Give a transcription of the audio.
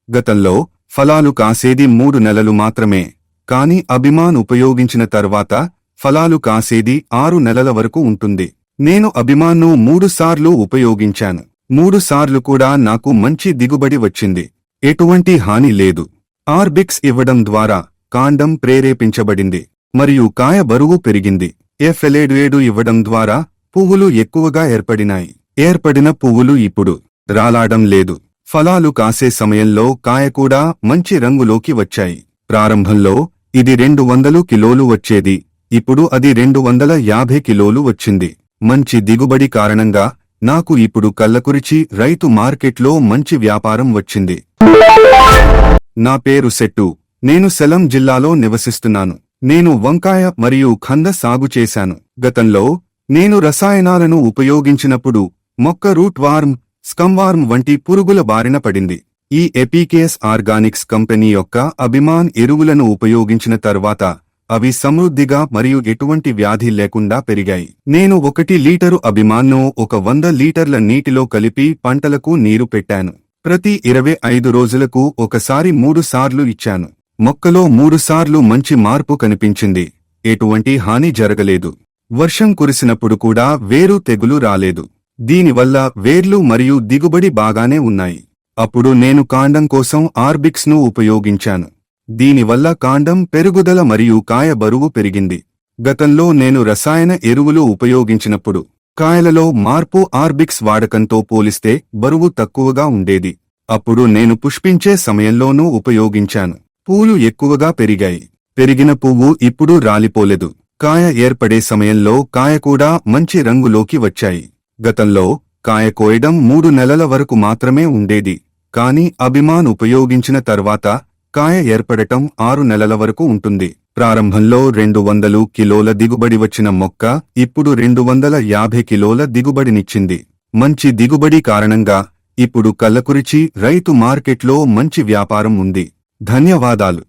గతంలో ఫలాలు కాసేది 3 నెలలు మాత్రమే, కాని అభిమాన్ ఉపయోగించిన తర్వాత ఫలాలు కాసేది 6 నెలల వరకు ఉంటుంది. నేను అభిమాన్ను 3 సార్లు ఉపయోగించాను. 3 సార్లు కూడా నాకు మంచి దిగుబడి వచ్చింది. ఎటువంటి హాని లేదు. ఆర్బిక్స్ ఇవ్వడం ద్వారా కాండం ప్రేరేపించబడింది మరియు కాయ బరువు పెరిగింది. ఎఫ్ఎల్ఏడు ఇవ్వడం ద్వారా పువ్వులు ఎక్కువగా ఏర్పడిన పువ్వులు ఇప్పుడు రాలాడం లేదు. ఫలాలు కాసే సమయంలో కాయ కూడా మంచి రంగులోకి వచ్చాయి. ప్రారంభంలో ఇది 200 కిలోలు వచ్చేది, ఇప్పుడు అది 250 కిలోలు వచ్చింది. మంచి దిగుబడి కారణంగా నాకు ఇప్పుడు కల్లకురిచి రైతు మార్కెట్లో మంచి వ్యాపారం వచ్చింది. నా పేరు సెట్టు. నేను సెలం జిల్లాలో నివసిస్తున్నాను. నేను వంకాయ మరియు కంద సాగు చేశాను. గతంలో నేను రసాయనాలను ఉపయోగించినప్పుడు మొక్క రూట్ వార్మ్, స్కమ్వార్మ్ వంటి పురుగుల బారిన పడింది. ఈ ఎపికేఎస్ ఆర్గానిక్స్ కంపెనీ యొక్క అభిమాన్ ఎరువులను ఉపయోగించిన తర్వాత అవి సమృద్ధిగా మరియు ఎటువంటి వ్యాధి లేకుండా పెరిగాయి. నేను 1 లీటరు అభిమాన్ను 100 లీటర్ల నీటిలో కలిపి పంటలకు నీరు పెట్టాను. ప్రతి 25 రోజులకు ఒకసారి 3 సార్లు ఇచ్చాను. మొక్కలో 3 సార్లు మంచి మార్పు కనిపించింది. ఎటువంటి హాని జరగలేదు. వర్షం కురిసినప్పుడు కూడా వేరు తెగులు రాలేదు. దీనివల్ల వేర్లు మరియు దిగుబడి బాగానే ఉన్నాయి. అప్పుడు నేను కాండం కోసం ఆర్బిక్స్ ను ఉపయోగించాను. దీనివల్ల కాండం పెరుగుదల మరియు కాయ బరువు పెరిగింది. గతంలో నేను రసాయన ఎరువులు ఉపయోగించినప్పుడు కాయలలో మార్పు ఆర్బిక్స్ వాడకంతో పోలిస్తే బరువు తక్కువగా ఉండేది. అప్పుడు నేను పుష్పించే సమయంలోనూ ఉపయోగించాను. పూలు ఎక్కువగా పెరిగాయి. పెరిగిన పువ్వు ఇప్పుడు రాలిపోలేదు. కాయ ఏర్పడే సమయంలో కాయ కూడా మంచి రంగులోకి వచ్చాయి. గతంలో కాయ కోయడం 3 నెలల వరకు మాత్రమే ఉండేది, కాని అభిమాన్ ఉపయోగించిన తర్వాత కాయ ఏర్పడటం 6 నెలల వరకు ఉంటుంది. ప్రారంభంలో 200 కిలోల దిగుబడి వచ్చిన మొక్క ఇప్పుడు 250 కిలోల దిగుబడినిచ్చింది. మంచి దిగుబడి కారణంగా ఇప్పుడు కల్లకురిచి రైతు మార్కెట్లో మంచి వ్యాపారం ఉంది. ధన్యవాదాలు.